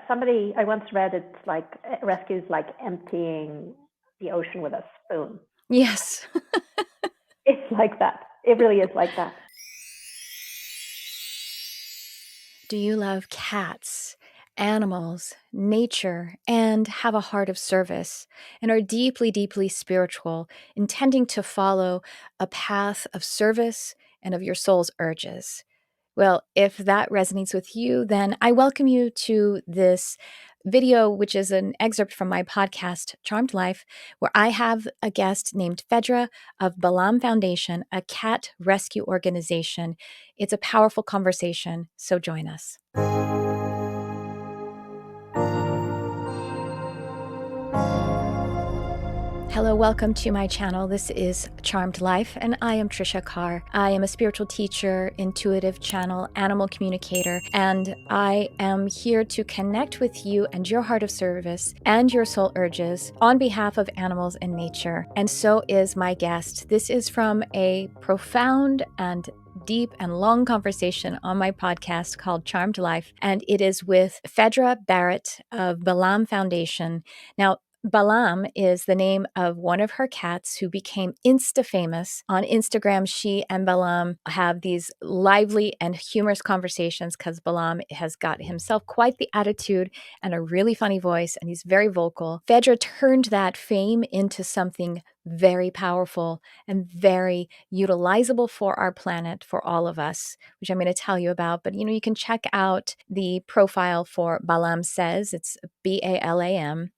somebody I once read, it's like rescue is like emptying the ocean with a spoon. Yes. It's like that. It really is like that. Do you love cats, animals, nature, and have a heart of service, and are deeply, deeply spiritual, intending to follow a path of service and of your soul's urges? Well, if that resonates with you, then I welcome you to this video, which is an excerpt from my podcast, Charmed Life, where I have a guest named Phaedra of Balam Foundation, a cat rescue organization. It's a powerful conversation, so join us. Hello, welcome to my channel. This is Charmed Life, and I am Tricia Carr. I am a spiritual teacher, intuitive channel, animal communicator, and I am here to connect with you and your heart of service and your soul urges on behalf of animals and nature. And so is my guest. This is from a profound and deep and long conversation on my podcast called Charmed Life, and it is with Phaedra Barrett of Balam Foundation. Now, Balam is the name of one of her cats who became Insta-famous. On Instagram, she and Balam have these lively and humorous conversations because Balam has got himself quite the attitude and a really funny voice, and he's very vocal. Phaedra turned that fame into something very powerful and very utilizable for our planet, for all of us, which I'm going to tell you about. But, you can check out the profile for Balam Says. It's BALAM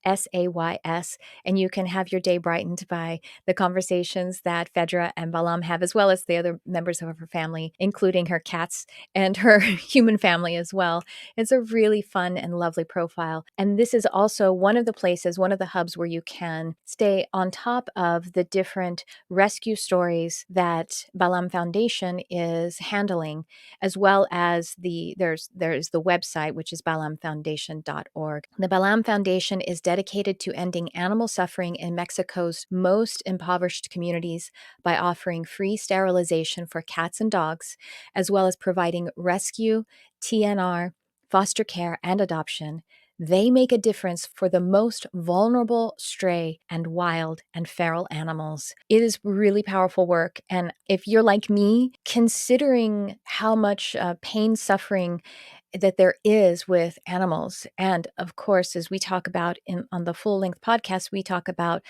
_SAYS, and you can have your day brightened by the conversations that Phaedra and Balam have, as well as the other members of her family, including her cats and her human family as well. It's a really fun and lovely profile. And this is also one of the places, one of the hubs where you can stay on top of the different rescue stories that Balam Foundation is handling, as well as there's the website, which is balamfoundation.org. The Balam Foundation is dedicated to ending animal suffering in Mexico's most impoverished communities by offering free sterilization for cats and dogs, as well as providing rescue, TNR, foster care, and adoption. They make a difference for the most vulnerable stray and wild and feral animals. It is really powerful work. And if you're like me, considering how much pain, suffering that there is with animals, and of course, as we talk about on the full-length podcast, we talk about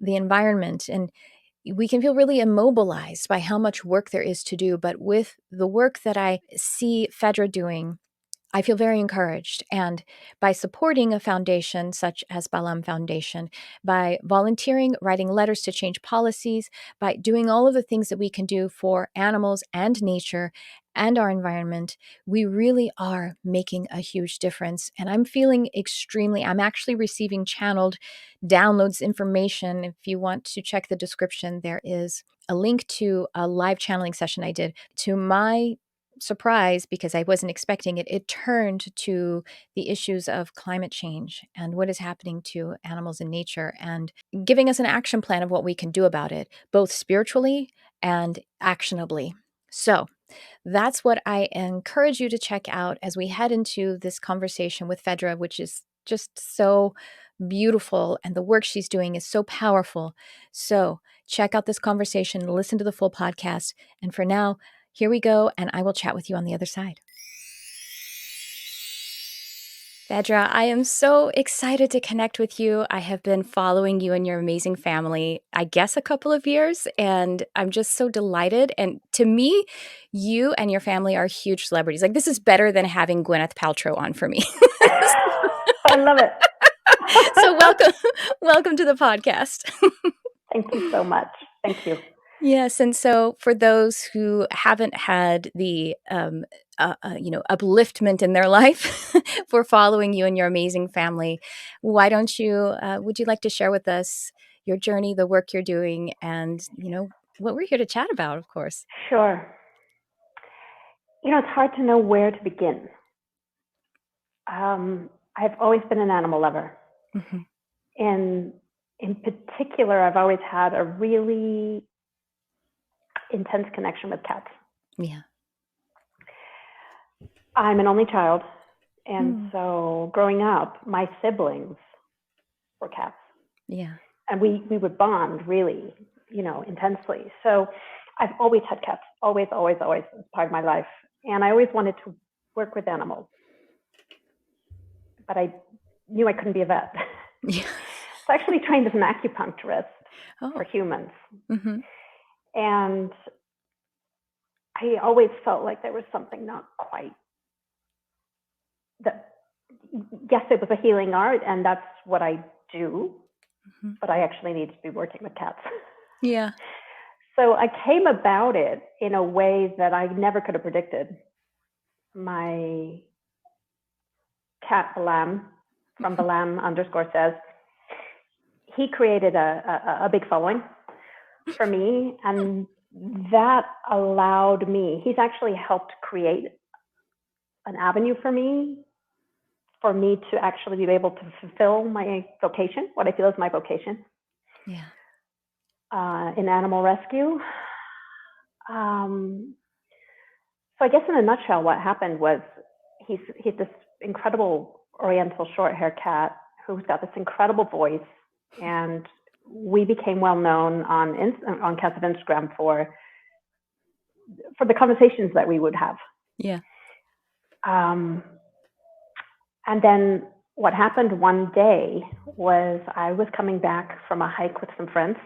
the environment, and we can feel really immobilized by how much work there is to do. But with the work that I see Phaedra doing, I feel very encouraged. And by supporting a foundation such as Balam Foundation, by volunteering, writing letters to change policies, by doing all of the things that we can do for animals and nature and our environment, we really are making a huge difference. And I'm feeling I'm actually receiving channeled downloads information. If you want to check the description, there is a link to a live channeling session I did. To my surprise, because I wasn't expecting it, it turned to the issues of climate change and what is happening to animals in nature, and giving us an action plan of what we can do about it, both spiritually and actionably. So that's what I encourage you to check out as we head into this conversation with Phaedra, which is just so beautiful, and the work she's doing is so powerful. So check out this conversation, listen to the full podcast. And for now, here we go, and I will chat with you on the other side. Phaedra, I am so excited to connect with you. I have been following you and your amazing family, I guess, a couple of years, and I'm just so delighted. And to me, you and your family are huge celebrities. Like, this is better than having Gwyneth Paltrow on for me. I love it. So welcome to the podcast. Thank you so much. Thank you. Yes, and so for those who haven't had the upliftment in their life for following you and your amazing family, why don't you? Would you like to share with us your journey, the work you're doing, and what we're here to chat about? Of course. Sure. It's hard to know where to begin. I've always been an animal lover, and in particular, I've always had a really intense connection with cats. Yeah. I'm an only child, And so growing up, my siblings were cats. Yeah. And we would bond really, intensely. So I've always had cats, always, always, always as part of my life. And I always wanted to work with animals. But I knew I couldn't be a vet. Yeah. So I actually trained as an acupuncturist for humans. Mm-hmm. And I always felt like there was something not quite that. Yes, it was a healing art, and that's what I do. Mm-hmm. But I actually need to be working with cats. Yeah. So I came about it in a way that I never could have predicted. My cat Balam from Balam _ says he created a big following for me, and that allowed me. He's actually helped create an avenue for me to actually be able to fulfill my vocation, what I feel is my vocation. Yeah. In animal rescue. So I guess in a nutshell, what happened was he's this incredible Oriental short-haired cat who's got this incredible voice, and we became well known on Cats of Instagram for the conversations that we would have. Yeah. And then what happened one day was I was coming back from a hike with some friends,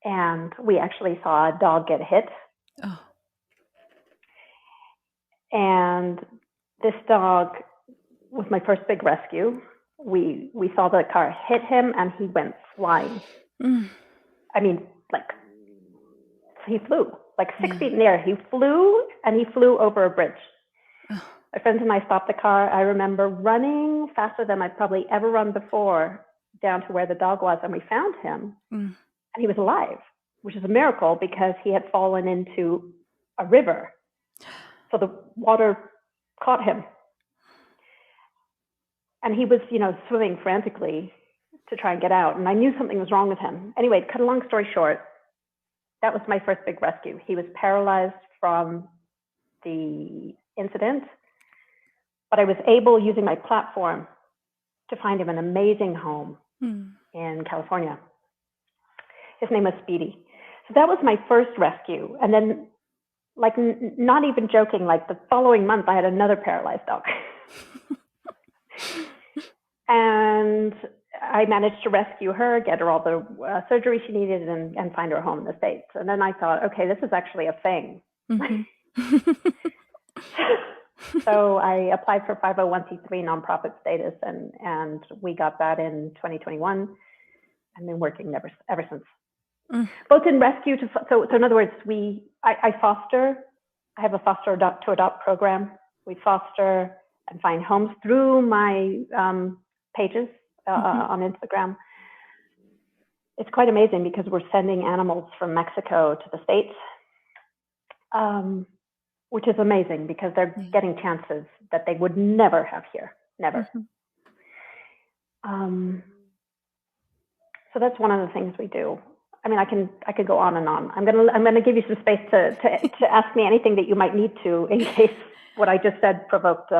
and we actually saw a dog get hit. Oh. And this dog was my first big rescue. We saw the car hit him, and he went flying. I mean, he flew 6 feet in the air. He flew, and he flew over a bridge. Oh. My friends and I stopped the car. I remember running faster than I'd probably ever run before down to where the dog was, and we found him, and he was alive, which is a miracle because he had fallen into a river. So the water caught him. And he was, swimming frantically to try and get out. And I knew something was wrong with him. Anyway, to cut a long story short, that was my first big rescue. He was paralyzed from the incident, but I was able, using my platform, to find him an amazing home in California. His name was Speedy. So that was my first rescue. And then, not even joking, the following month, I had another paralyzed dog. And I managed to rescue her, get her all the surgery she needed, and find her home in the States. And then I thought, okay, this is actually a thing. Mm-hmm. So I applied for 501c3 nonprofit status, and we got that in 2021, and been working ever since. Both in rescue so in other words, I foster. I have a foster to adopt program. We foster and find homes through my pages on Instagram. It's quite amazing because we're sending animals from Mexico to the States, which is amazing because they're getting chances that they would never have here, never. So that's one of the things we do. I mean, I could go on and on. I'm gonna give you some space to ask me anything that you might need to, in case what I just said provoked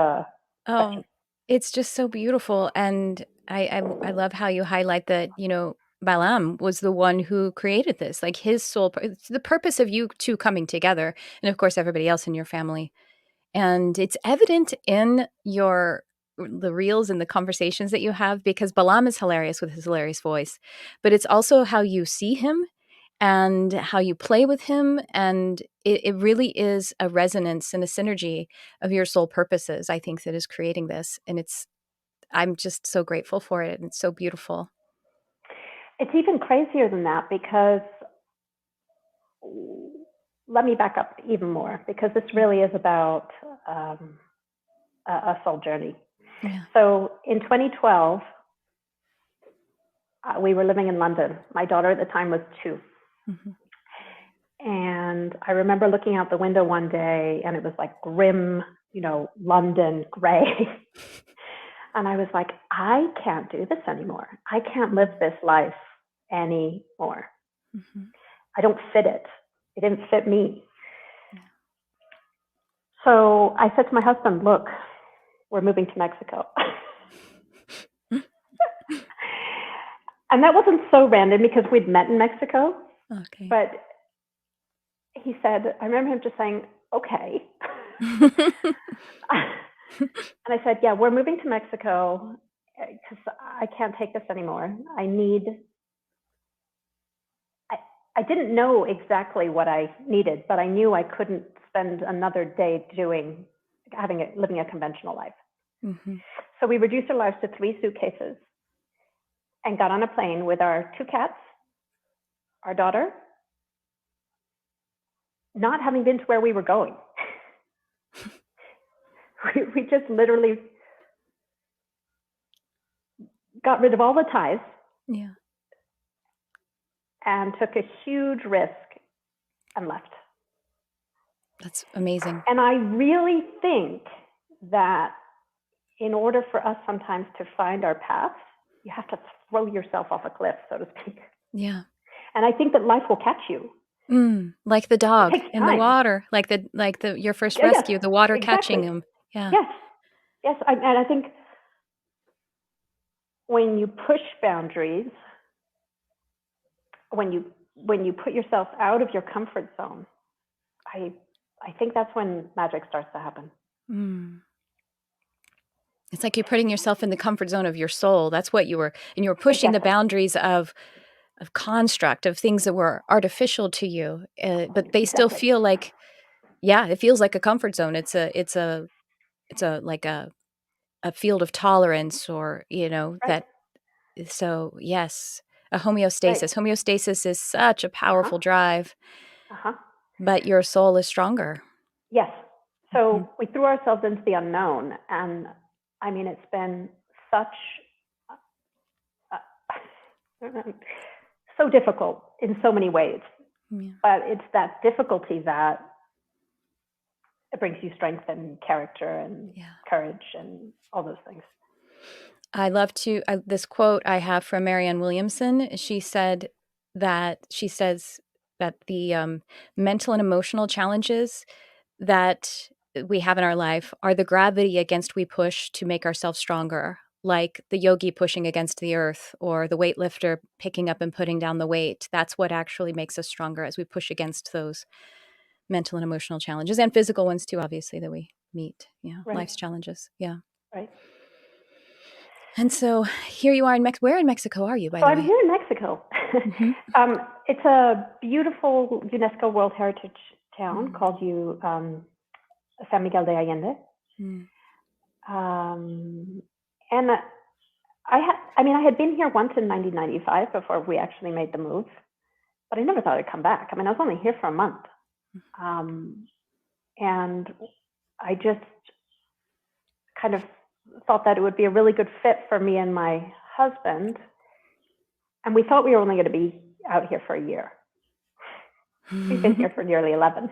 questions. It's just so beautiful, and I love how you highlight that. Balam was the one who created this, his soul. It's the purpose of you two coming together, and of course everybody else in your family, and it's evident in the reels and the conversations that you have, because Balam is hilarious with his hilarious voice, but it's also how you see him and how you play with him. And it really is a resonance and a synergy of your soul purposes, I think, that is creating this. And I'm just so grateful for it. And it's so beautiful. It's even crazier than that, because let me back up even more, because this really is about a soul journey. Yeah. So in 2012, we were living in London. My daughter at the time was 2. And I remember looking out the window one day, and it was grim, London gray. And I was like, I can't do this anymore. I can't live this life anymore. I don't fit it. It didn't fit me. Yeah. So I said to my husband, look, we're moving to Mexico. And that wasn't so random because we'd met in Mexico. Okay. But he said, I remember him just saying, okay. And I said, yeah, we're moving to Mexico because I can't take this anymore. I didn't know exactly what I needed, but I knew I couldn't spend another day living a conventional life. Mm-hmm. So we reduced our lives to 3 suitcases and got on a plane with our 2 cats, our daughter, not having been to where we were going. We just literally got rid of all the ties. Yeah. And took a huge risk and left. That's amazing. And I really think that in order for us sometimes to find our path, you have to throw yourself off a cliff, so to speak. Yeah. And I think that life will catch you. Like the dog in the water, like your first rescue, the water exactly. Catching him. Yeah. Yes. And I think when you push boundaries, when you put yourself out of your comfort zone, I think that's when magic starts to happen. It's like you're putting yourself in the comfort zone of your soul. That's what you were, and you were pushing the boundaries of construct, of things that were artificial to you, but they still feel like, it feels like a comfort zone. It's a like a field of tolerance, or that. So yes, a homeostasis. Right. Homeostasis is such a powerful drive, but your soul is stronger. Yes. So we threw ourselves into the unknown, and I mean, it's been such so difficult in so many ways, but it's that difficulty that it brings you strength and character and courage and all those things. I love this quote I have from Marianne Williamson. She says that the mental and emotional challenges that we have in our life are the gravity against we push to make ourselves stronger, like the yogi pushing against the earth, or the weightlifter picking up and putting down the weight. That's what actually makes us stronger, as we push against those mental and emotional challenges, and physical ones too, obviously, that we meet. Right. Life's challenges. Yeah. Right. And so here you are in Mexico. Where in Mexico are you, by the way? I'm here in Mexico. It's a beautiful UNESCO World Heritage town called San Miguel de Allende. And I had been here once in 1995 before we actually made the move, but I never thought I'd come back. I mean, I was only here for a month. And I just kind of thought that it would be a really good fit for me and my husband. And we thought we were only going to be out here for a year. We've been here for nearly 11.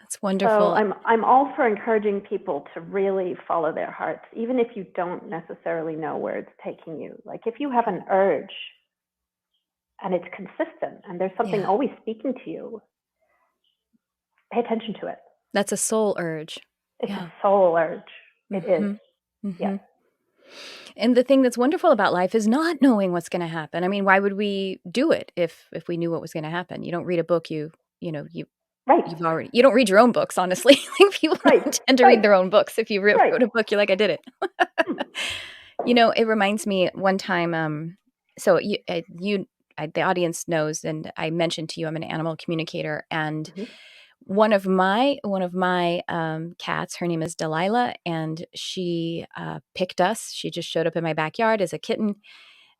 That's wonderful. So I'm all for encouraging people to really follow their hearts, even if you don't necessarily know where it's taking you. Like if you have an urge and it's consistent and there's something always speaking to you, pay attention to it. That's a soul urge. It's a soul urge. It is. Yeah. And the thing that's wonderful about life is not knowing what's going to happen. I mean, why would we do it if we knew what was going to happen? You don't read a book, you don't read your own books, honestly. People don't tend to read their own books. If you wrote a book, you're like, I did it. It reminds me one time, so the audience knows, and I mentioned to you, I'm an animal communicator, and one of my cats, her name is Delilah, and she picked us. She just showed up in my backyard as a kitten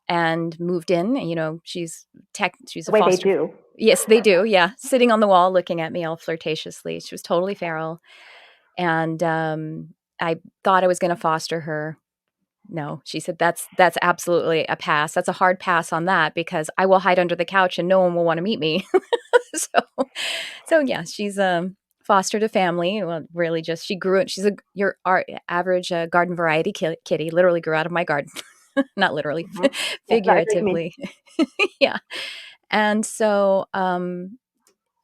and moved in. And, she's a way foster. They do. Yes, they do. Yeah, sitting on the wall, looking at me all flirtatiously. She was totally feral, and I thought I was going to foster her. No, she said, that's absolutely a pass. That's a hard pass on that, because I will hide under the couch and no one will want to meet me. So yeah, she's fostered a family. Well, really, just she grew. She's your average garden variety kitty. Literally grew out of my garden, not literally, figuratively. Yeah, and so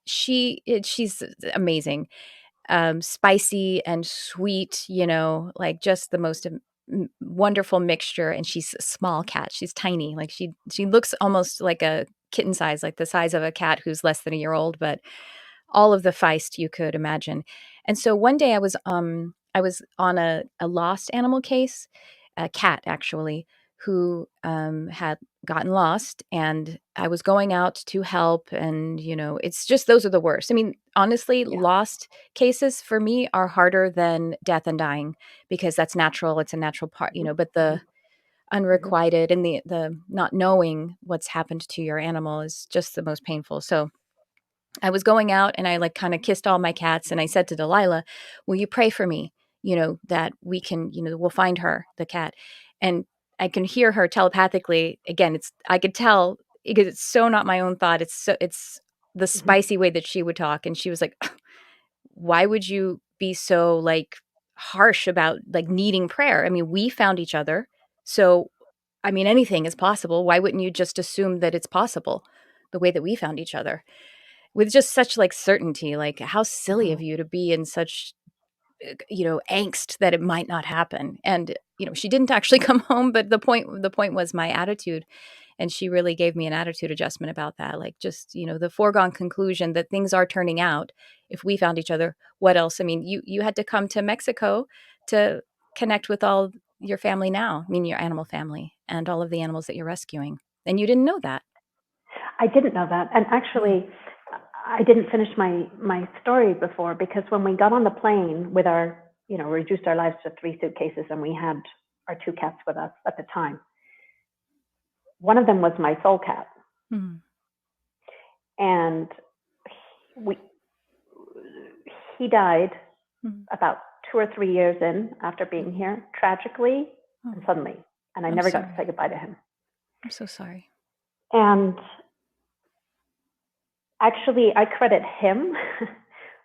she's amazing. spicy and sweet, like just the most wonderful mixture. And she's a small cat. She's tiny. Like she looks almost like a kitten size, like the size of a cat who's less than a year old, but all of the feist you could imagine. And so one day I was on a lost animal case, a cat actually, who had gotten lost, and I was going out to help. And it's just, those are the worst. I mean, honestly, Yeah. lost cases for me are harder than death and dying, because that's natural. It's a natural part, but the unrequited and the not knowing what's happened to your animal is just the most painful. So I was going out and I like kind of kissed all my cats, and I said to Delilah, will you pray for me, that we can, we'll find her, the cat. And I can hear her telepathically. Again, I could tell, because it's so not my own thought. It's the spicy way that she would talk. And she was like, why would you be so like harsh about like needing prayer? I mean, we found each other. So, I mean, anything is possible. Why wouldn't you just assume that it's possible the way that we found each other? With just such like certainty, like how silly of you to be in such angst that it might not happen. And she didn't actually come home, but the point was my attitude. And she really gave me an attitude adjustment about that, like just the foregone conclusion that things are turning out. If we found each other, what else? I mean, you had to come to Mexico to connect with all your family now. I mean, your animal family and all of the animals that you're rescuing, and you didn't know that. I didn't know that. And actually, I didn't finish my story before, because when we got on the plane with our, reduced our lives to 3 suitcases, and we had our 2 cats with us at the time. One of them was my soul cat. Mm-hmm. And he died about 2 or 3 years in after being here, tragically and suddenly. And I never got to say goodbye to him. I'm so sorry. And actually, I credit him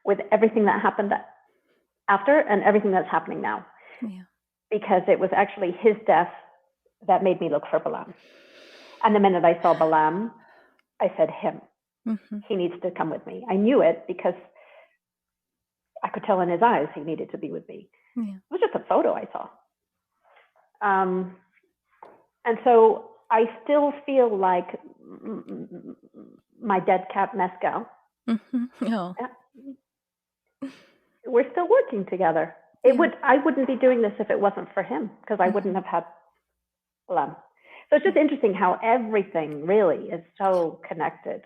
with everything that happened after and everything that's happening now. Yeah. Because it was actually his death that made me look for Balam. And the minute I saw Balam, I said, him. Mm-hmm. He needs to come with me. I knew it because I could tell in his eyes he needed to be with me. Yeah. It was just a photo I saw. And so I still feel like my dead cat Mescal. Mm-hmm. Oh. We're still working together. I wouldn't be doing this if it wasn't for him, because I wouldn't have had Balam. So it's just interesting how everything really is so connected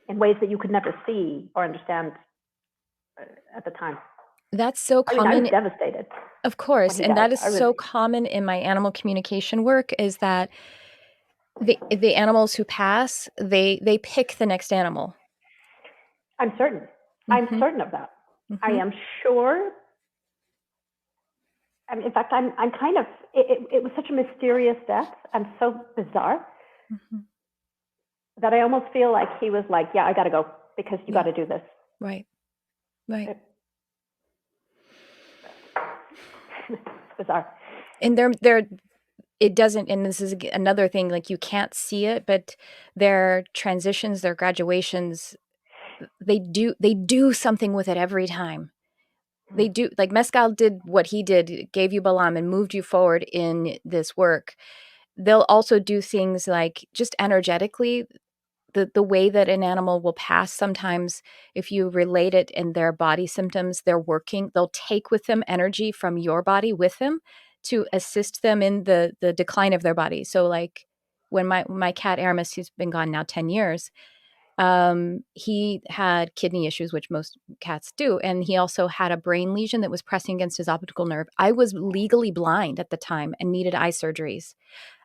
in ways that you could never see or understand at the time. That's so common. I was devastated. Of course. And that is so common in my animal communication work, is that the animals who pass, they pick the next animal. I'm certain. Mm-hmm. I'm certain of that. Mm-hmm. I am sure. I mean, in fact, I'm kind of, it was such a mysterious death and so bizarre that I almost feel like he was like, yeah, I got to go because you got to do this. Right. Right. It's bizarre. And it doesn't, and this is another thing, like you can't see it, but their transitions, their graduations, they do something with it every time. They do, like Mescal did what he did, gave you Balam and moved you forward in this work. They'll also do things like just energetically, the way that an animal will pass. Sometimes if you relate it in their body symptoms, they'll take with them energy from your body with them to assist them in the decline of their body. So like when my cat Aramis, who's been gone now 10 years, he had kidney issues, which most cats do. And he also had a brain lesion that was pressing against his optical nerve. I was legally blind at the time and needed eye surgeries,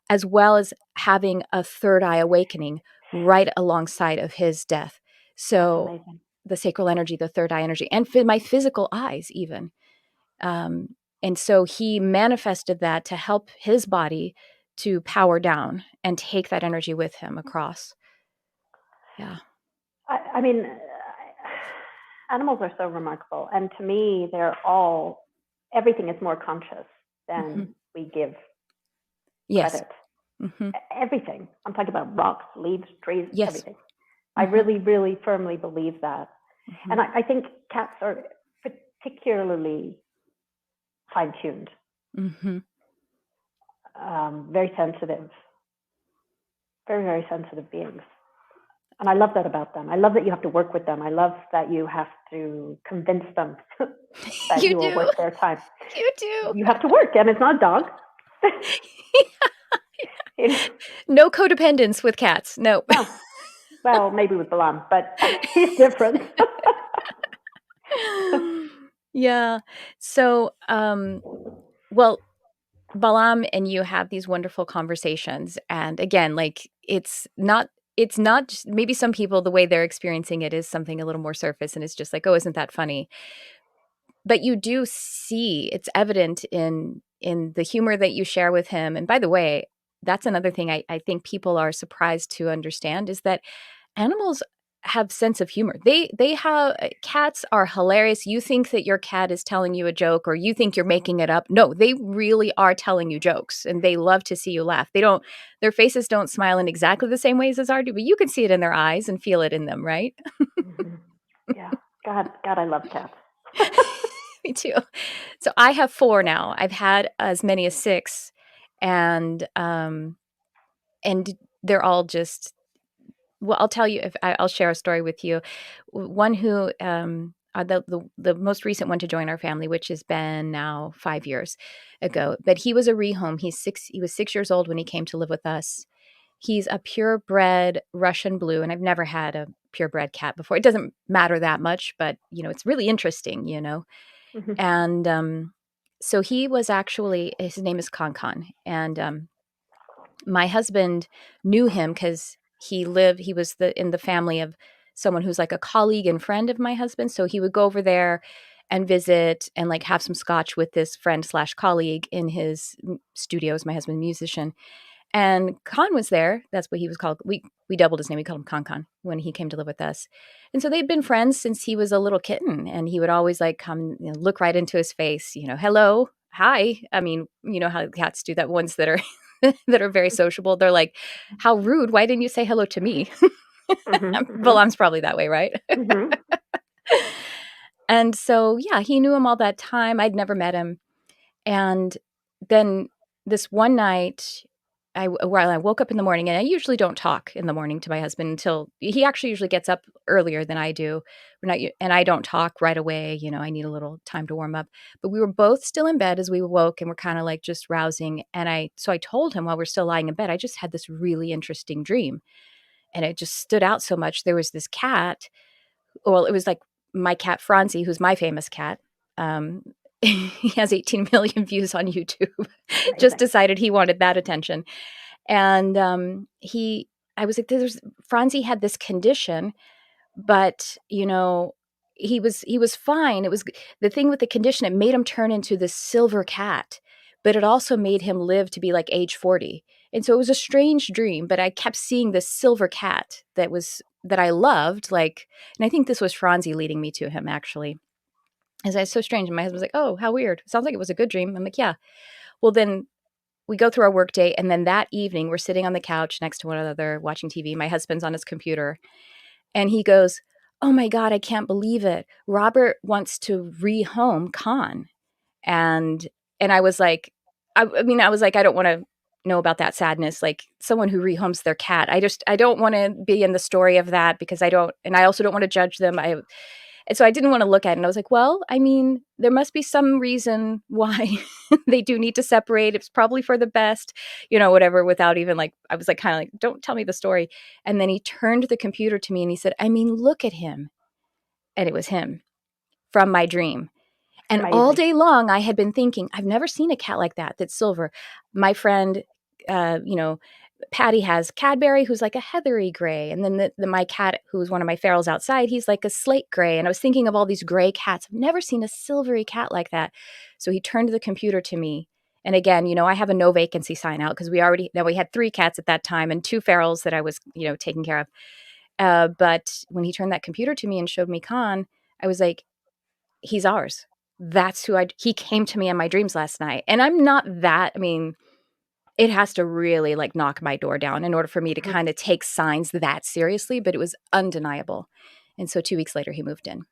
as well as having a third eye awakening right alongside of his death. So the sacral energy, the third eye energy, and my physical eyes even. And so he manifested that to help his body to power down and take that energy with him across. Yeah. I mean, animals are so remarkable. And to me, everything is more conscious than we give credit. Mm-hmm. Everything. I'm talking about rocks, leaves, trees, everything. Mm-hmm. I really, really firmly believe that. Mm-hmm. And I think cats are particularly fine-tuned, very sensitive, very, very sensitive beings. And I love that about them. I love that you have to work with them. I love that you have to convince them that you are worth their time. You do. You have to work, and it's not a dog. No codependence with cats. No. Well, maybe with Balam, but he's different. Yeah. So, well, Balam and you have these wonderful conversations. And again, like it's not just, maybe some people, the way they're experiencing it is something a little more surface and it's just like, oh, isn't that funny? But you do see, it's evident in the humor that you share with him. And by the way, that's another thing I think people are surprised to understand is that animals have sense of humor. They have cats are hilarious. You think that your cat is telling you a joke or you think you're making it up. No, they really are telling you jokes and they love to see you laugh. Their faces don't smile in exactly the same ways as ours do, but you can see it in their eyes and feel it in them, right? Yeah. God, I love cats. Me too. So I have 4 now. I've had as many as 6 and they're all just, well, I'll tell you if I'll share a story with you. One who the most recent one to join our family, which has been now 5 years ago, but he was a rehome. He was 6 years old when he came to live with us. He's a purebred Russian blue, and I've never had a purebred cat before. It doesn't matter that much, but it's really interesting, And so he was actually, his name is Con, and my husband knew him because he was in the family of someone who's like a colleague and friend of my husband. So he would go over there and visit and like have some scotch with this friend/colleague in his studios. My husband, a musician. And Con was there. That's what he was called. We doubled his name. We called him Con when he came to live with us. And so they'd been friends since he was a little kitten. And he would always like come, look right into his face, hello, hi. I mean, you know how cats do that, ones that are that are very sociable. They're like, how rude. Why didn't you say hello to me? Balam's probably that way, right? And so, yeah, he knew him all that time. I'd never met him. And then this one night, I woke up in the morning, and I usually don't talk in the morning to my husband until he actually usually gets up earlier than I do. And I don't talk right away. I need a little time to warm up. But we were both still in bed as we woke, and we're kind of like just rousing. And so I told him while we're still lying in bed, I just had this really interesting dream, and it just stood out so much. There was this cat. Well, it was like my cat Franzi, who's my famous cat. He has 18 million views on YouTube. Just decided he wanted that attention. And I was like, Franzi had this condition, but he was fine. It was the thing with the condition, it made him turn into this silver cat, but it also made him live to be like age 40. And so it was a strange dream, but I kept seeing this silver cat that I loved, like, and I think this was Franzi leading me to him actually. It's so strange. And my husband was like, oh, how weird. Sounds like it was a good dream. I'm like, yeah. Well, then we go through our work day. And then that evening, we're sitting on the couch next to one another watching TV. My husband's on his computer. And he goes, oh, my God, I can't believe it. Robert wants to rehome Con. And I was like, I was like, I don't want to know about that sadness. Like someone who rehomes their cat. I don't want to be in the story of that because I also don't want to judge them. And so I didn't want to look at it. And I was like, well, I mean, there must be some reason why they do need to separate. It's probably for the best, whatever, without even like, I was like, kind of like, don't tell me the story. And then he turned the computer to me and he said, I mean, look at him. And it was him from my dream. And Amazing. All day long, I had been thinking, I've never seen a cat like that that's silver. My friend, Patty has Cadbury, who's like a heathery gray. And then my cat, who's one of my ferals outside, he's like a slate gray. And I was thinking of all these gray cats. I've never seen a silvery cat like that. So he turned the computer to me. And again, I have a no vacancy sign out because we had 3 cats at that time and 2 ferals that I was, taking care of. But when he turned that computer to me and showed me Con, I was like, he's ours. That's who he came to me in my dreams last night. And I'm not that, it has to really like knock my door down in order for me to kind of take signs that seriously, but it was undeniable. And so 2 weeks later, he moved in.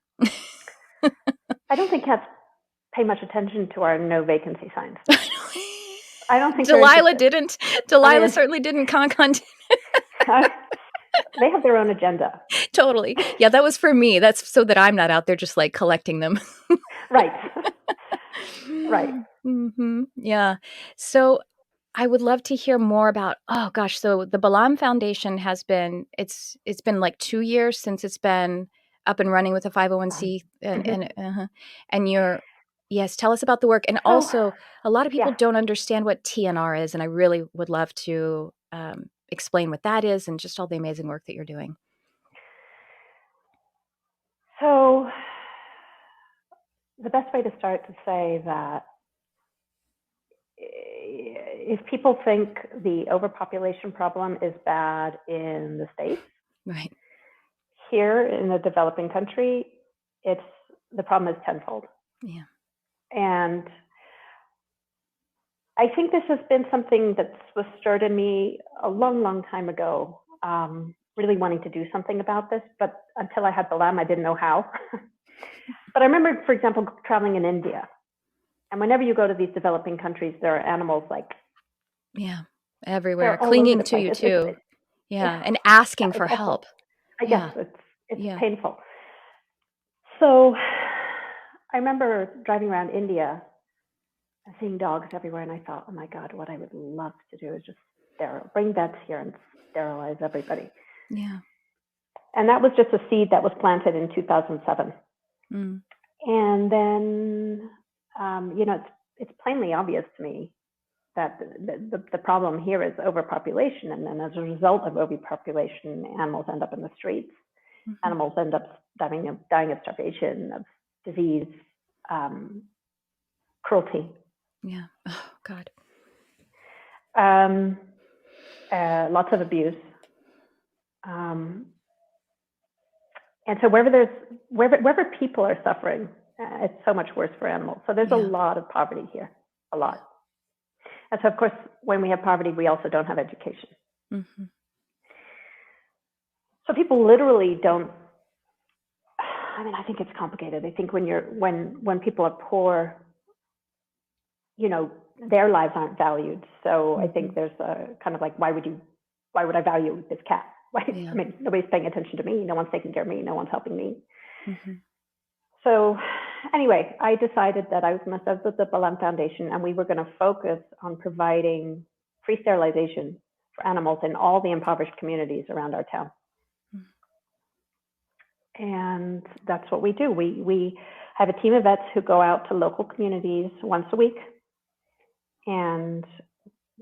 I don't think cats pay much attention to our no vacancy signs. I don't think Delilah didn't. Delilah mean, certainly didn't. They have their own agenda. Totally. Yeah, that was for me. That's so that I'm not out there just like collecting them. Right. Right. Yeah. So I would love to hear more about, oh gosh, so the Balam Foundation has been, it's been like 2 years since it's been up and running with a 501c and you're, yes, tell us about the work. And also a lot of people don't understand what TNR is. And I really would love to explain what that is and just all the amazing work that you're doing. So the best way to start to say that if people think the overpopulation problem is bad in the States, right, here in a developing country, the problem is tenfold. Yeah. And I think this has been something that was stirred in me a long, long time ago, really wanting to do something about this, but until I had Balam, I didn't know how. But I remember, for example, traveling in India. And whenever you go to these developing countries, there are animals like everywhere, clinging to you too. And asking for help. Yes, it's painful. So I remember driving around India and seeing dogs everywhere, and I thought, oh my God, what I would love to do is just bring vets here and sterilize everybody. Yeah. And that was just a seed that was planted in 2007. And then, it's plainly obvious to me that the problem here is overpopulation. And then as a result of overpopulation, animals end up in the streets. Animals end up dying of starvation, of disease, cruelty. Yeah. Oh, God. Lots of abuse. And so wherever people are suffering, it's so much worse for animals. So there's a lot of poverty here, a lot. And so, of course, when we have poverty, we also don't have education. So people literally don't. I mean, I think it's complicated. I think when people are poor, their lives aren't valued. So I think there's a kind of like, why would I value this cat? Right? I mean, nobody's paying attention to me. No one's taking care of me. No one's helping me. So anyway, I decided that I was going to start with the Balam Foundation, and we were going to focus on providing free sterilization for animals in all the impoverished communities around our town. And that's what we do. We have a team of vets who go out to local communities once a week, and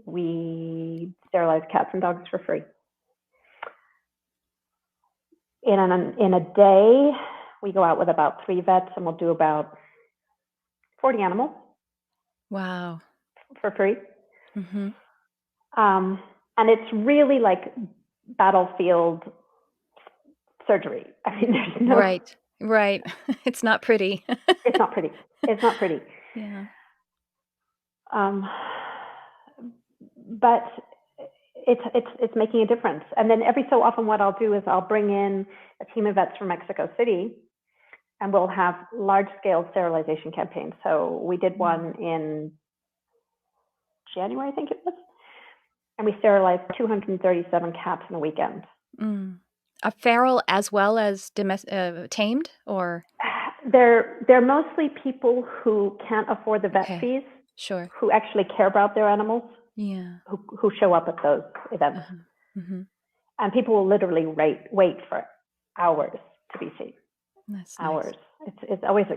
we sterilize cats and dogs for free. In a day, we go out with about 3 vets, and we'll do about 40 animals. Wow. For free. And it's really like battlefield surgery. I mean, there's no... Right. It's not pretty. It's not pretty. Yeah. But it's making a difference. And then every so often what I'll do is I'll bring in a team of vets from Mexico City, and we'll have large-scale sterilization campaigns. So we did one in January, I think it was, and we sterilized 237 cats in a weekend. A feral as well as tamed, or? They're mostly people who can't afford the vet fees. Sure. Who actually care about their animals. Yeah. Who show up at those events. And people will literally wait for hours to be seen. That's hours. Nice. It's always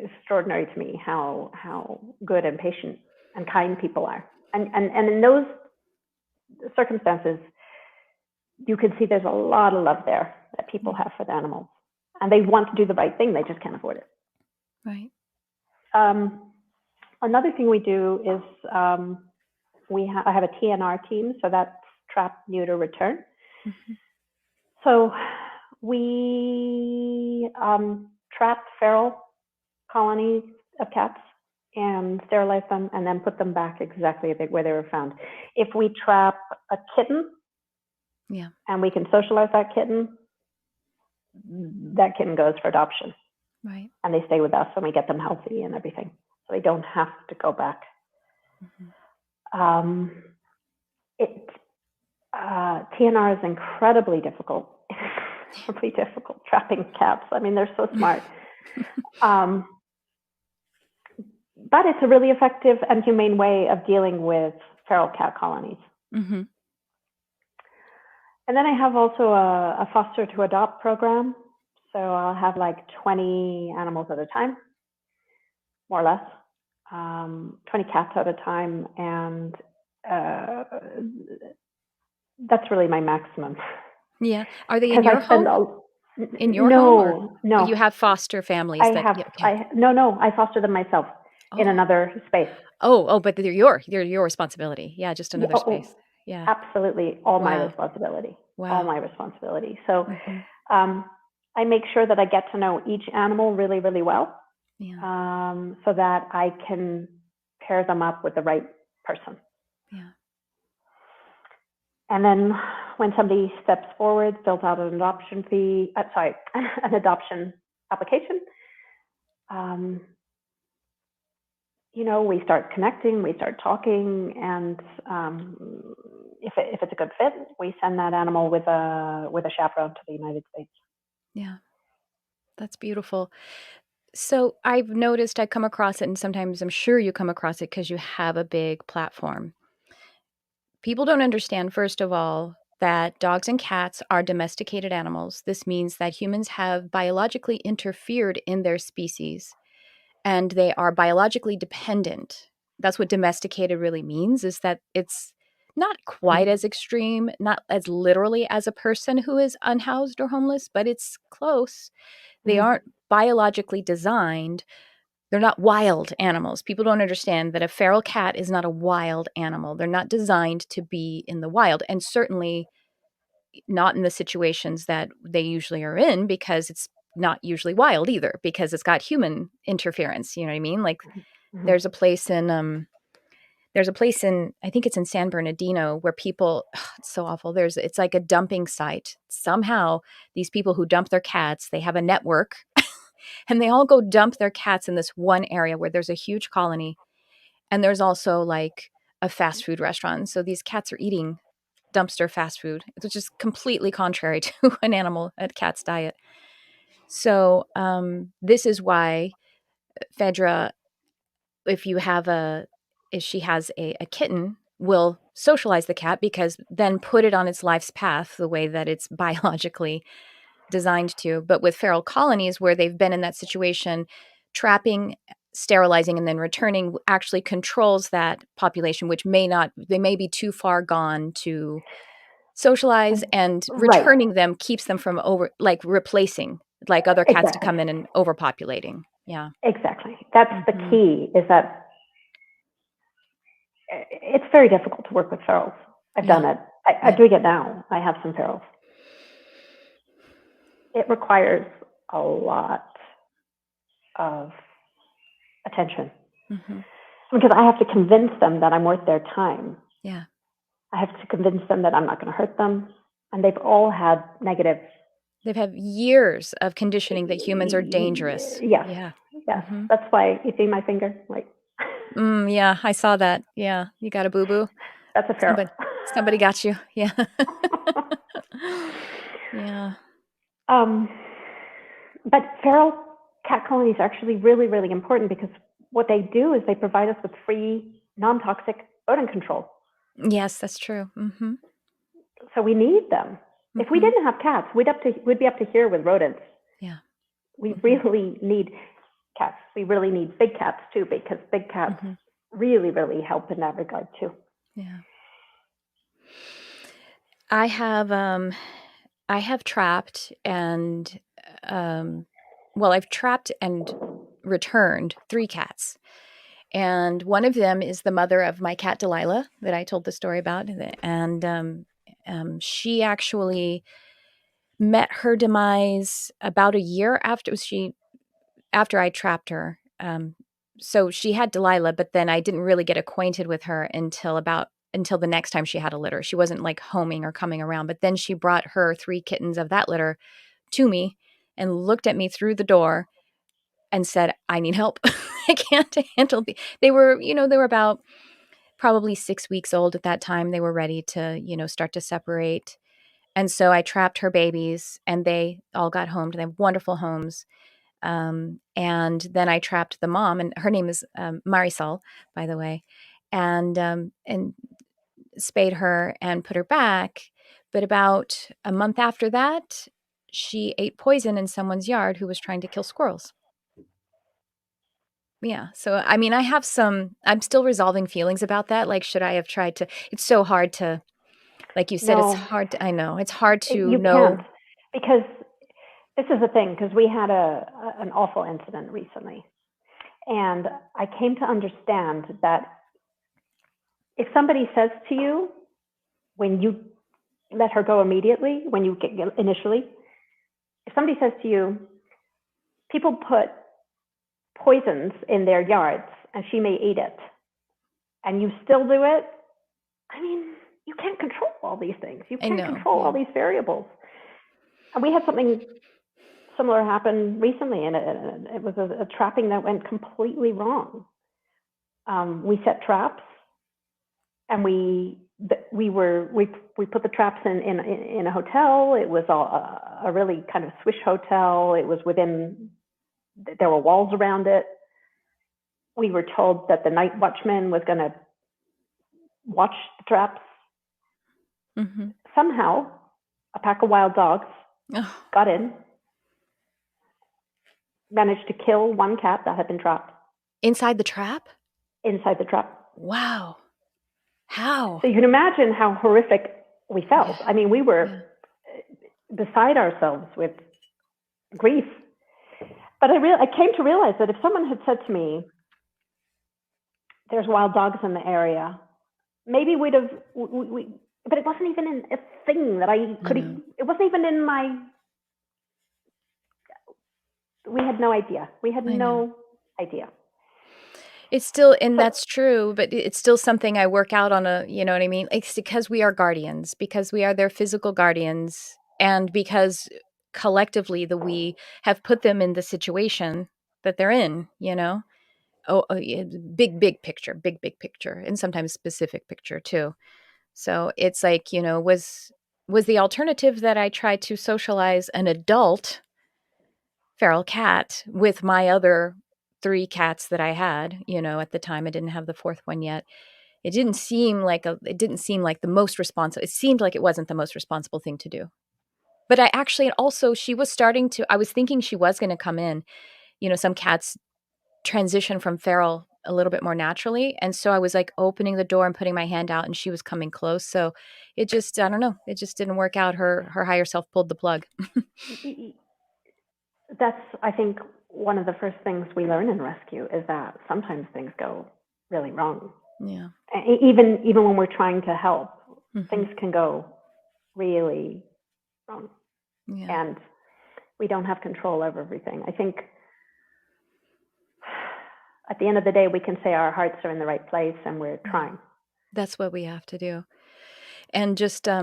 extraordinary to me how good and patient and kind people are. And in those circumstances, you can see there's a lot of love there that people have for the animals. And they want to do the right thing, they just can't afford it. Right. Another thing we do is I have a TNR team, so that's trap, neuter, return. So we trap feral colonies of cats and sterilize them and then put them back exactly where they were found. If we trap a kitten and we can socialize that kitten goes for adoption. Right. And they stay with us and we get them healthy and everything. So they don't have to go back. TNR is incredibly difficult. Incredibly difficult trapping cats. I mean, they're so smart. But it's a really effective and humane way of dealing with feral cat colonies. Mm-hmm. And then I have also a foster to adopt program. So I'll have like 20 animals at a time, more or less, 20 cats at a time. And that's really my maximum. Yeah. Are they in your home? In your home? Or No. You have foster families I foster them myself in another space. But they're your responsibility. Yeah, just another space. Yeah. Absolutely. All my responsibility. Wow. All my responsibility. So I make sure that I get to know each animal really, really well. Yeah. So that I can pair them up with the right person. Yeah. And then when somebody steps forward, fills out an adoption an adoption application, we start connecting, we start talking, and if it's a good fit, we send that animal with a chaperone to the United States. Yeah, that's beautiful. So I've noticed, I come across it, and sometimes I'm sure you come across it because you have a big platform. People don't understand, first of all, that dogs and cats are domesticated animals. This means that humans have biologically interfered in their species, and they are biologically dependent. That's what domesticated really means, is that it's not quite as extreme, not as literally as a person who is unhoused or homeless, but it's close. They aren't biologically designed. They're not wild animals. People don't understand that a feral cat is not a wild animal. They're not designed to be in the wild, and certainly not in the situations that they usually are in, because it's not usually wild either, because it's got human interference. You know what I mean? Like there's a place in I think it's in San Bernardino, where people, it's so awful. It's like a dumping site. Somehow these people who dump their cats, they have a network and they all go dump their cats in this one area where there's a huge colony. And there's also like a fast food restaurant. So these cats are eating dumpster fast food, which is completely contrary to a cat's diet. So this is why Phaedra, if she has a kitten, will socialize the cat, because then put it on its life's path the way that it's biologically designed to. But with feral colonies, where they've been in that situation, trapping, sterilizing, and then returning actually controls that population, which they may be too far gone to socialize, and returning them keeps them from replacing other cats to come in and overpopulating. Yeah, exactly. That's the key, is that it's very difficult to work with ferals. I've done it. I'm doing it now. I have some ferals. It requires a lot of attention, because I have to convince them that I'm worth their time. Yeah. I have to convince them that I'm not going to hurt them. And they've all had negative. They've had years of conditioning that humans are dangerous. Yes. Yeah. Yes. That's why you see my finger. Like. Yeah, I saw that. Yeah. You got a boo-boo? That's a feral. Somebody got you. Yeah. Yeah. But feral cat colonies are actually really, really important, because what they do is they provide us with free, non-toxic rodent control. Yes, that's true. So we need them. If we didn't have cats, we'd be up to here with rodents. Yeah. We really need cats. We really need big cats too, because big cats really, really help in that regard too. Yeah. I have trapped and I've trapped and returned 3 cats. And one of them is the mother of my cat Delilah that I told the story about. And she actually met her demise about a year after I trapped her. So she had Delilah, but then I didn't really get acquainted with her until the next time she had a litter. She wasn't like homing or coming around, but then she brought her 3 kittens of that litter to me and looked at me through the door and said, I need help. I can't handle they were, they were about probably 6 weeks old at that time. They were ready to, start to separate. And so I trapped her babies and they all got home. They have wonderful homes. And then I trapped the mom, and her name is Marisol, by the way, and spayed her and put her back. But about a month after that, she ate poison in someone's yard who was trying to kill squirrels. Yeah. So, I mean, I'm still resolving feelings about that. Like, should I have tried to? It's so hard to, like you said, it's No, hard to, I know, it's hard to you know. can't, because this is the thing, because we had an awful incident recently. And I came to understand that if somebody says to you, when you let her go immediately, when you get initially, if somebody says to you, people put poisons in their yards and she may eat it, and you still do it, I mean, you can't control all these things. You can't control all these variables. And we had something similar happen recently, and it was a trapping that went completely wrong. We set traps, and we put the traps in a hotel. It was a really kind of swish hotel. It was there were walls around it. We were told that the night watchman was going to watch the traps. Mm-hmm. Somehow, a pack of wild dogs got in, managed to kill one cat that had been trapped. Inside the trap? Inside the trap. Wow. How? So you can imagine how horrific we felt. Yeah. I mean, we were beside ourselves with grief. But I came to realize that if someone had said to me, there's wild dogs in the area, maybe we'd have, but it wasn't even a thing that I could, it wasn't even in my, we had no idea. We had no idea. It's still, and that's true, but it's still something I work out on you know what I mean? It's because we are guardians, because we are their physical guardians, and because collectively we have put them in the situation that they're in, big picture, big picture, and sometimes specific picture too. So it's like, was the alternative that I tried to socialize an adult feral cat with my other 3 cats that I had, at the time. I didn't have the 4th one yet. It didn't seem like the most responsible. It seemed like it wasn't the most responsible thing to do. But I actually, also, I was thinking she was going to come in. Some cats transition from feral a little bit more naturally. And so I was like opening the door and putting my hand out, and she was coming close. So it just, I don't know. It just didn't work out. Her higher self pulled the plug. That's, I think, one of the first things we learn in rescue is that sometimes things go really wrong. Yeah. Even when we're trying to help, things can go really wrong. Yeah. And we don't have control over everything. I think at the end of the day, we can say our hearts are in the right place and we're trying. That's what we have to do. And just, I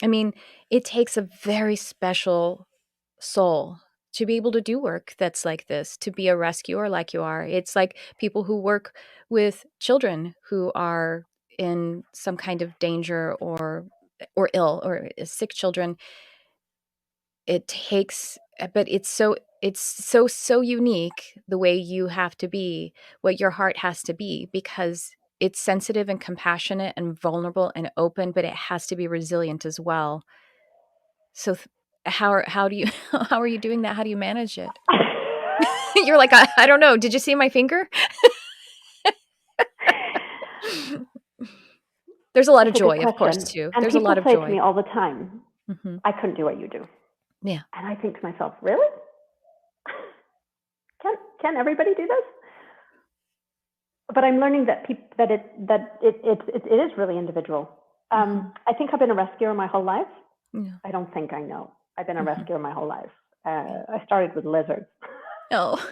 mean, it takes a very special soul to be able to do work that's like this, to be a rescuer like you are. It's like people who work with children who are in some kind of danger or ill, or sick children. It takes, but it's so unique the way you have to be, what your heart has to be, because it's sensitive and compassionate and vulnerable and open, but it has to be resilient as well. So how do you how are you doing that? How do you manage it? You're like, I don't know. Did you see my finger? There's a lot of joy, of course, too. And there's a lot of joy. People say to me all the time, I couldn't do what you do. Yeah. And I think to myself, really? Can everybody do this? But I'm learning that it is really individual. I think I've been a rescuer my whole life. Yeah. I don't think I know. I've been a rescuer my whole life. I started with lizards. Oh.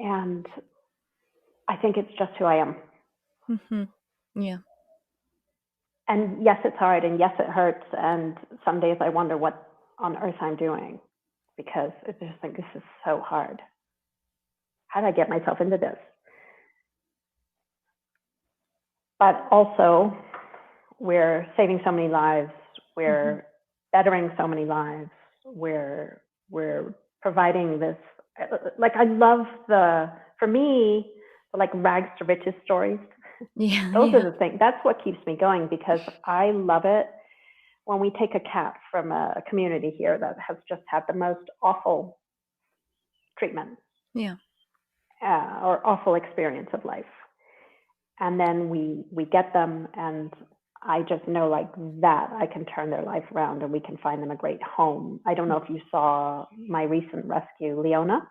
And I think it's just who I am. Yeah. And yes, it's hard, and yes, it hurts. And some days I wonder what on earth I'm doing, because I just think this is so hard. How did I get myself into this? But also, we're saving so many lives. We're bettering so many lives. We're providing this. Like, I love for me, like rags to riches stories. Yeah. Those are the things. That's what keeps me going, because I love it when we take a cat from a community here that has just had the most awful treatment. Yeah. Or awful experience of life. And then we get them, and I just know, like, that I can turn their life around and we can find them a great home. I don't know if you saw my recent rescue, Leona.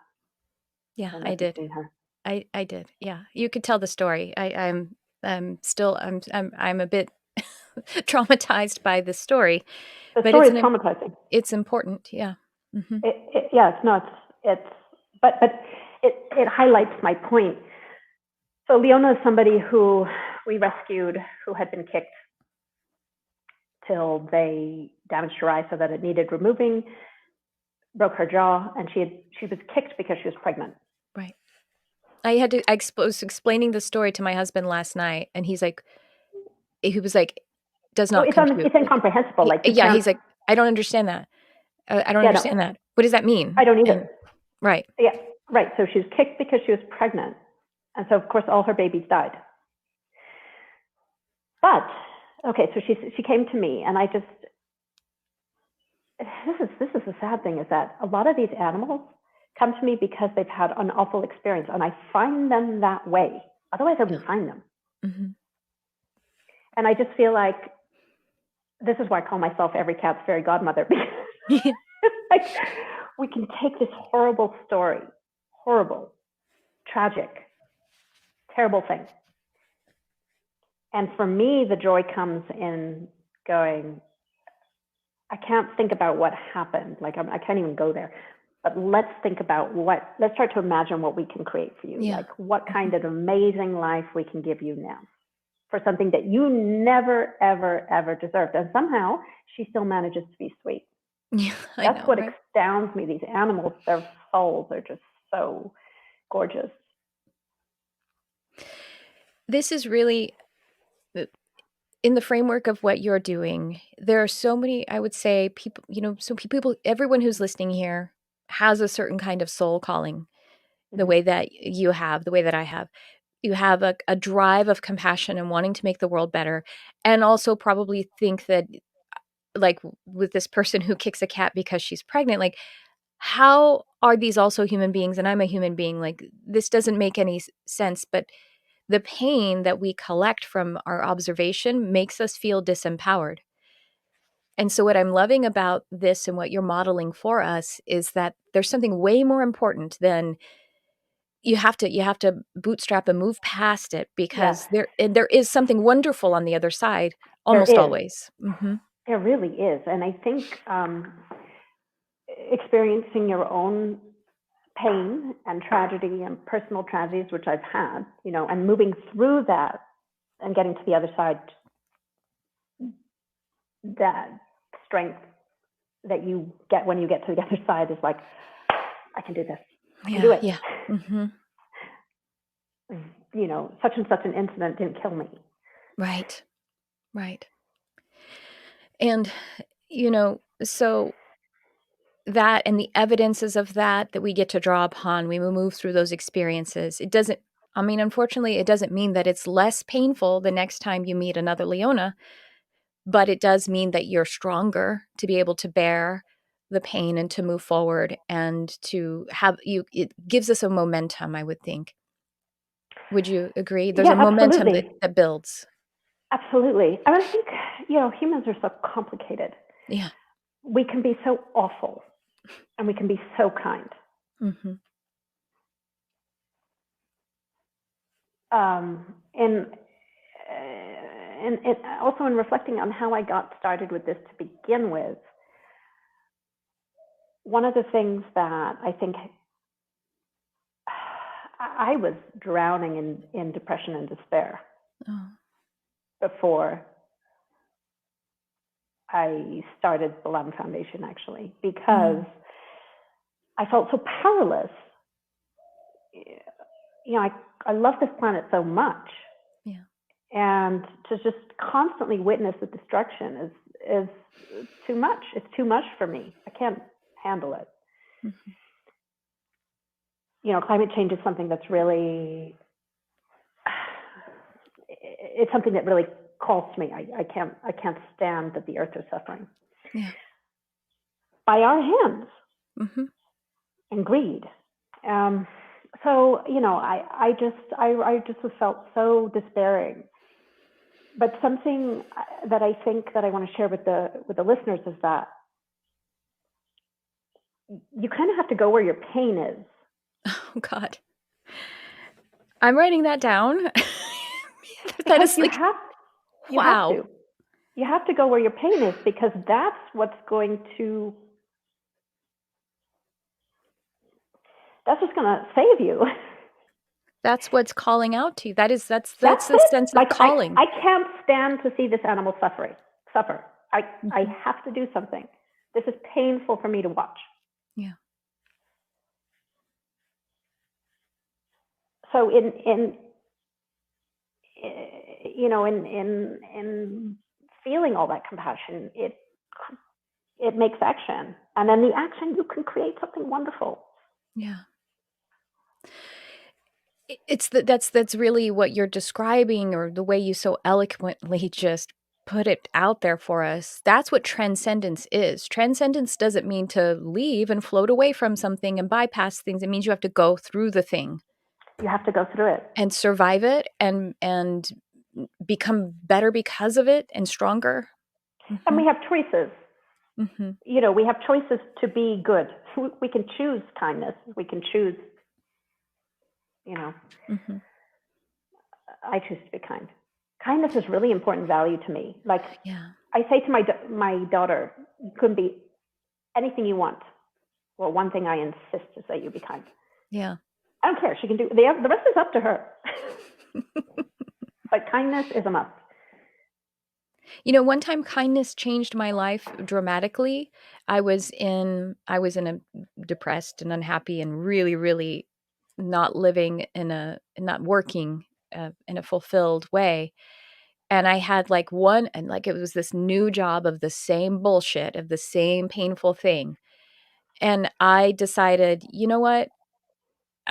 Yeah, I did. Her. I did. Yeah, you could tell the story. I'm a bit traumatized by the story. The story is traumatizing. It's important. Yeah. Mm-hmm. But it highlights my point. So Leona is somebody who we rescued, who had been kicked till they damaged her eye so that it needed removing, broke her jaw, and she was kicked because she was pregnant. Right. I was explaining the story to my husband last night, and he was like, does not compute. It's incomprehensible. Like, he's like, I don't understand that. I don't understand that. What does that mean? I don't either. Right. Yeah, right. So she was kicked because she was pregnant. And so, of course, all her babies died. But, okay, so she came to me, and I just, this is the sad thing, is that a lot of these animals come to me because they've had an awful experience, and I find them that way. Otherwise, I wouldn't find them. Mm-hmm. And I just feel like, this is why I call myself every cat's fairy godmother, because like, we can take this horrible story, horrible, tragic, terrible thing. And for me, the joy comes in going, I can't think about what happened. Like, I can't even go there. But let's think about let's start to imagine what we can create for you. Yeah. Like, what kind of amazing life we can give you now for something that you never, ever, ever deserved. And somehow she still manages to be sweet. Yeah, That's what astounds me. These animals, their souls are just so gorgeous. This is really, in the framework of what you're doing, there are so many, I would say, people, everyone who's listening here has a certain kind of soul calling, the way that you have, the way that I have. You have a drive of compassion and wanting to make the world better, and also probably think that, like with this person who kicks a cat because she's pregnant, like, how are these also human beings? And I'm a human being. Like, this doesn't make any sense, but the pain that we collect from our observation makes us feel disempowered. And so what I'm loving about this and what you're modeling for us is that there's something way more important than you have to bootstrap and move past it, because there is something wonderful on the other side, almost always. Mm-hmm. There really is. And I think experiencing your own pain and tragedy and personal tragedies, which I've had, and moving through that and getting to the other side, that strength that you get when you get to the other side is like, I can do this. I can do it. Yeah. Mm-hmm. Such and such an incident didn't kill me. Right. And, so that and the evidences of that we get to draw upon, we move through those experiences. Unfortunately, it doesn't mean that it's less painful the next time you meet another Leona, but it does mean that you're stronger to be able to bear the pain and to move forward, and to have it gives us a momentum, I would think. Would you agree? There's a momentum that builds. Absolutely. I think, humans are so complicated. Yeah. We can be so awful, and we can be so kind. Mm-hmm. And also in reflecting on how I got started with this to begin with, one of the things that I think I was drowning in depression and despair before I started Balam Foundation, actually, because I felt so powerless. You know, I love this planet so much. Yeah. And to just constantly witness the destruction is too much. It's too much for me. I can't handle it. Mm-hmm. You know, climate change is something that's really, it's something that really calls to me. I can't stand that the earth is suffering. Yeah. By our hands. Mm-hmm. And greed. So, you know, I just felt so despairing. But something that I think that I want to share with the listeners is that you kind of have to go where your pain is. Oh God, I'm writing that down. That is like, wow. You have to go where your pain is, because that's what's going to, that's what's going to save you. That's what's calling out to you. That's the sense of calling. I can't stand to see this animal suffer. I have to do something. This is painful for me to watch. Yeah. So in you know, in feeling all that compassion, it makes action, and then the action, you can create something wonderful. Yeah. That's really what you're describing, or the way you so eloquently just put it out there for us. That's what transcendence is. Transcendence doesn't mean to leave and float away from something and bypass things. It means you have to go through the thing. You have to go through it and survive it and become better because of it, and stronger. Mm-hmm. And we have choices. Mm-hmm. You know, we have choices to be good. We can choose kindness. We can choose, you know, Mm-hmm. I choose to be kind. Kindness is really important value to me. Like, yeah. I say to my daughter, you can be anything you want. Well, one thing I insist is that you be kind. Yeah. I don't care. She can do the rest is up to her. But kindness is a must. You know, one time kindness changed my life dramatically. I was in a depressed and unhappy and really, really not living not working in a fulfilled way. And I had like it was this new job of the same bullshit, of the same painful thing. And I decided, you know what?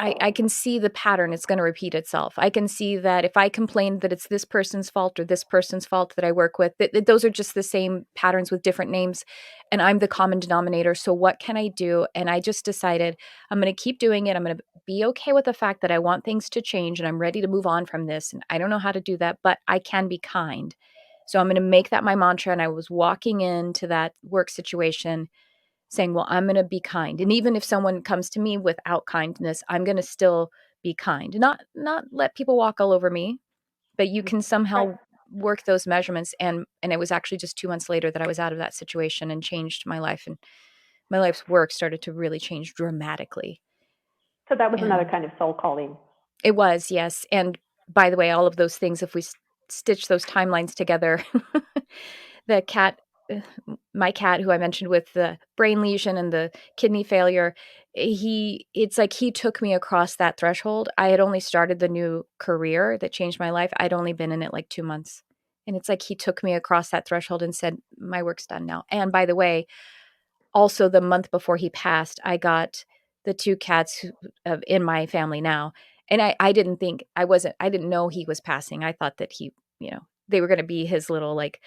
I can see the pattern. It's going to repeat itself. I can see that if I complain that it's this person's fault or this person's fault that I work with, that those are just the same patterns with different names. And I'm the common denominator. So what can I do? And I just decided I'm going to keep doing it. I'm going to be okay with the fact that I want things to change and I'm ready to move on from this. And I don't know how to do that, but I can be kind. So I'm going to make that my mantra. And I was walking into that work situation saying, well, I'm going to be kind. And even if someone comes to me without kindness, I'm going to still be kind. Not let people walk all over me, but you can somehow work those measurements. And it was actually just 2 months later that I was out of that situation and changed my life. And my life's work started to really change dramatically. So that was another kind of soul calling. It was, yes. And by the way, all of those things, if we stitch those timelines together, my cat who I mentioned with the brain lesion and the kidney failure, it's like he took me across that threshold. I had only started the new career that changed my life. I'd only been in it like 2 months. And it's like he took me across that threshold and said, my work's done now. And by the way, also the month before he passed, I got the 2 cats in my family now. And I didn't know he was passing. I thought that he, they were going to be his little like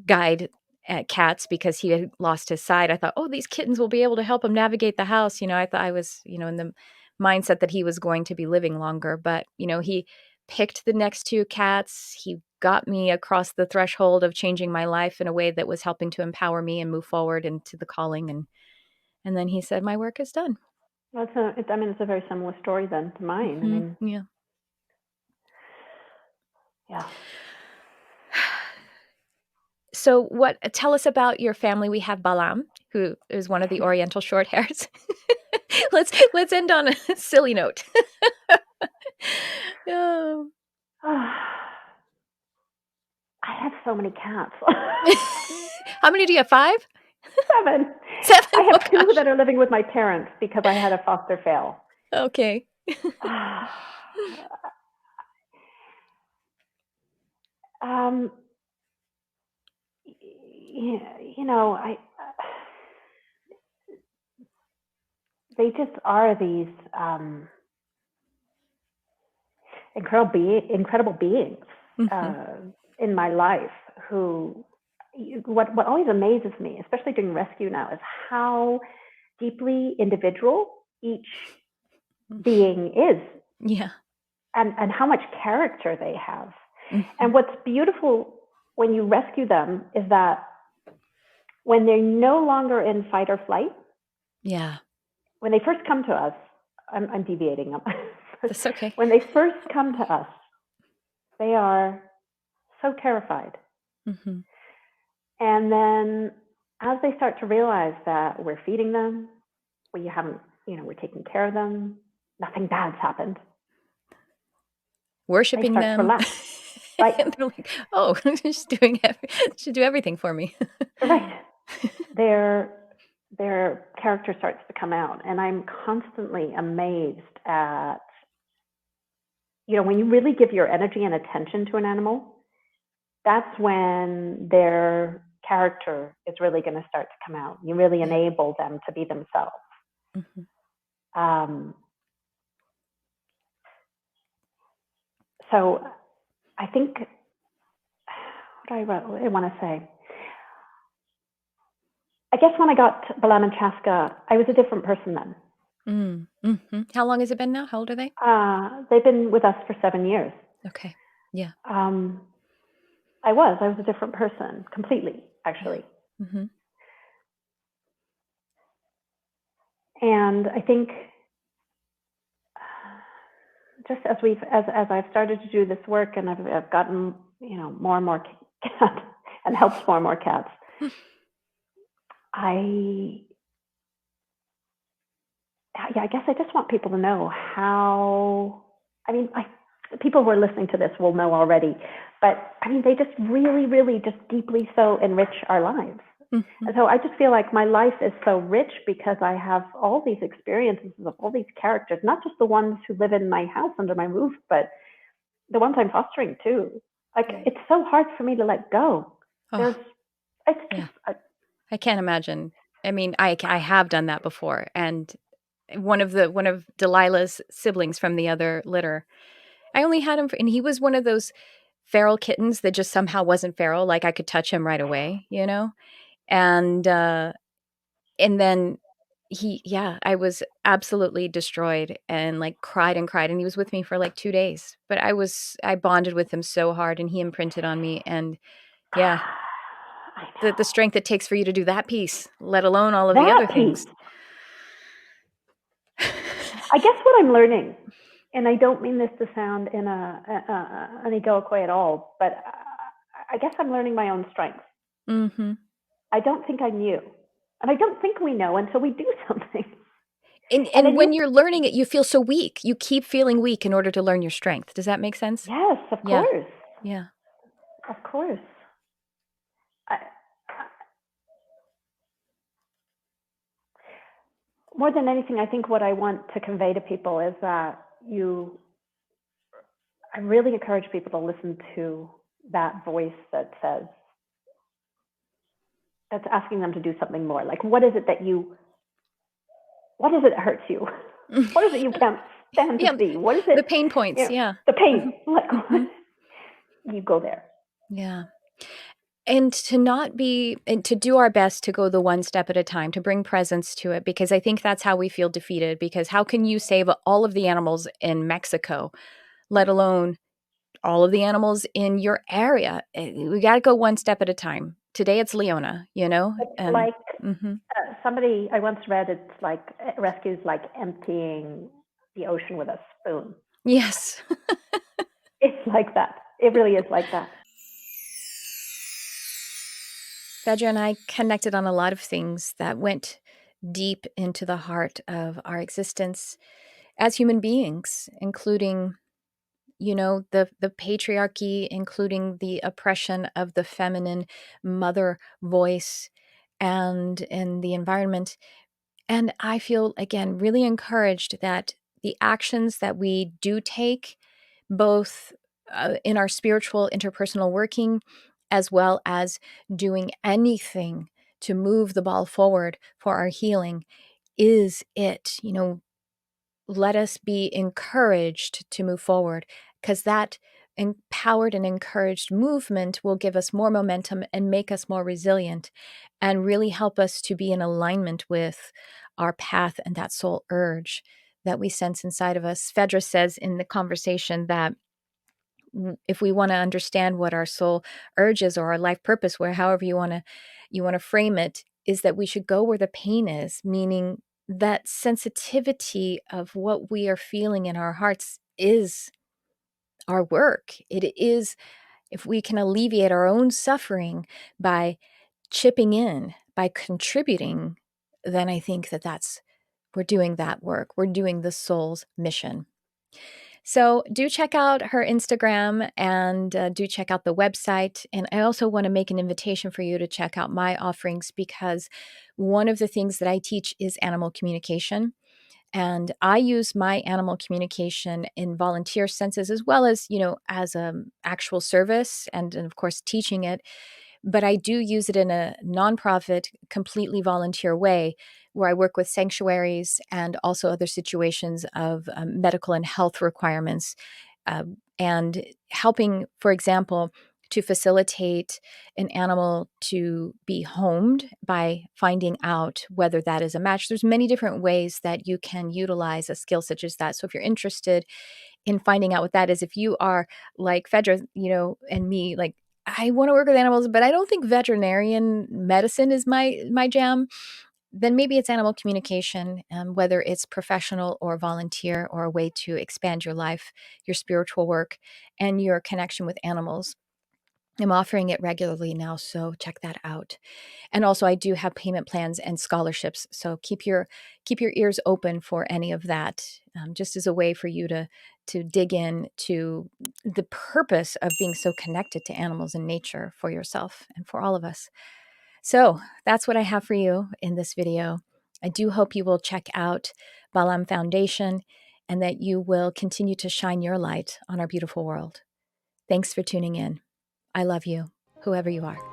guide at cats because he had lost his sight. I thought, oh, these kittens will be able to help him navigate the house. I thought I was, in the mindset that he was going to be living longer. But, he picked the next 2 cats. He got me across the threshold of changing my life in a way that was helping to empower me and move forward into the calling. And then he said, my work is done. Well, it's a very similar story then to mine. Mm-hmm. Yeah. So tell us about your family. We have Balam, who is one of the Oriental short hairs. Let's end on a silly note. Oh. I have so many cats. How many do you have? 5? 7. 7? I Oh, have 2 gosh. that are living with my parents because I had a foster fail. Okay. um, you know, they just are these incredible beings in my life who, what always amazes me, especially doing rescue now, is how deeply individual each being is. Yeah. And how much character they have. And what's beautiful when you rescue them is that when they're no longer in fight or flight, yeah, when they first come to us, I'm deviating them. that's okay. When they first come to us, they are so terrified. And then as they start to realize that we're feeding them, we're taking care of them, nothing bad's happened. Worshiping them. Relax, right? And they're like, oh, should do everything for me. Right. Their character starts to come out. And I'm constantly amazed at, when you really give your energy and attention to an animal, that's when their character is really going to start to come out. You really enable them to be themselves. So I think, what do I want to say? I guess when I got Balam and Chaska, I was a different person then. How long has it been now? How old are they? They've been with us for 7 years. Okay. Yeah. I was a different person, completely, actually. And I think just as I've started to do this work and I've gotten, more and more cats and helped more and more cats, I guess I just want people to know how, people who are listening to this will know already, but they just really, really just deeply so enrich our lives. And so I just feel like my life is so rich because I have all these experiences of all these characters, not just the ones who live in my house under my roof, but the ones I'm fostering too. It's so hard for me to let go. I can't imagine. I have done that before. And one of Delilah's siblings from the other litter, I only had him and he was one of those feral kittens that just somehow wasn't feral. Like I could touch him right away, and then I was absolutely destroyed and cried and cried. And he was with me for 2 days, but I bonded with him so hard and he imprinted on me. And the strength it takes for you to do that piece, let alone all of the other things. I guess what I'm learning, and I don't mean this to sound in an egoic way at all, but I guess I'm learning my own strengths. I don't think I knew. And I don't think we know until we do something. And when you're learning it, you feel so weak. You keep feeling weak in order to learn your strength. Does that make sense? Yes, of course. Yeah. Of course. More than anything, I think what I want to convey to people is that I really encourage people to listen to that voice that says, that's asking them to do something more. What is it that hurts you? What is it you can't stand to see? What is it? The pain points, The pain. You go there. Yeah. And to do our best to go the one step at a time, to bring presence to it, because I think that's how we feel defeated. Because how can you save all of the animals in Mexico, let alone all of the animals in your area? We got to go one step at a time. Today it's Leona, It's somebody I once read, it's like rescues like emptying the ocean with a spoon. Yes. It's like that. It really is like that. Phaedra and I connected on a lot of things that went deep into the heart of our existence as human beings, including, the patriarchy, including the oppression of the feminine mother voice and in the environment. And I feel, again, really encouraged that the actions that we do take, both in our spiritual interpersonal working, as well as doing anything to move the ball forward for our healing, is it. Let us be encouraged to move forward, because that empowered and encouraged movement will give us more momentum and make us more resilient and really help us to be in alignment with our path and that soul urge that we sense inside of us. Phaedra says in the conversation that if we want to understand what our soul urge is, or our life purpose, where however you want to frame it, is that we should go where the pain is, meaning that sensitivity of what we are feeling in our hearts is our work. It is, if we can alleviate our own suffering by chipping in, by contributing, then I think we're doing that work. We're doing the soul's mission. So do check out her Instagram and do check out the website. And I also want to make an invitation for you to check out my offerings, because one of the things that I teach is animal communication. And I use my animal communication in volunteer senses, as well as, as an actual service and of course, teaching it. But I do use it in a nonprofit, completely volunteer way, where I work with sanctuaries and also other situations of medical and health requirements, and helping, for example, to facilitate an animal to be homed by finding out whether that is a match. There's many different ways that you can utilize a skill such as that. So if you're interested in finding out what that is, if you are like Phaedra, and me, like, I want to work with animals, but I don't think veterinarian medicine is my jam, then maybe it's animal communication, whether it's professional or volunteer, or a way to expand your life, your spiritual work, and your connection with animals. I'm offering it regularly now, so check that out. And also, I do have payment plans and scholarships, so keep your ears open for any of that, just as a way for you to dig in to the purpose of being so connected to animals and nature for yourself and for all of us. So that's what I have for you in this video. I do hope you will check out Balam Foundation and that you will continue to shine your light on our beautiful world. Thanks for tuning in. I love you, whoever you are.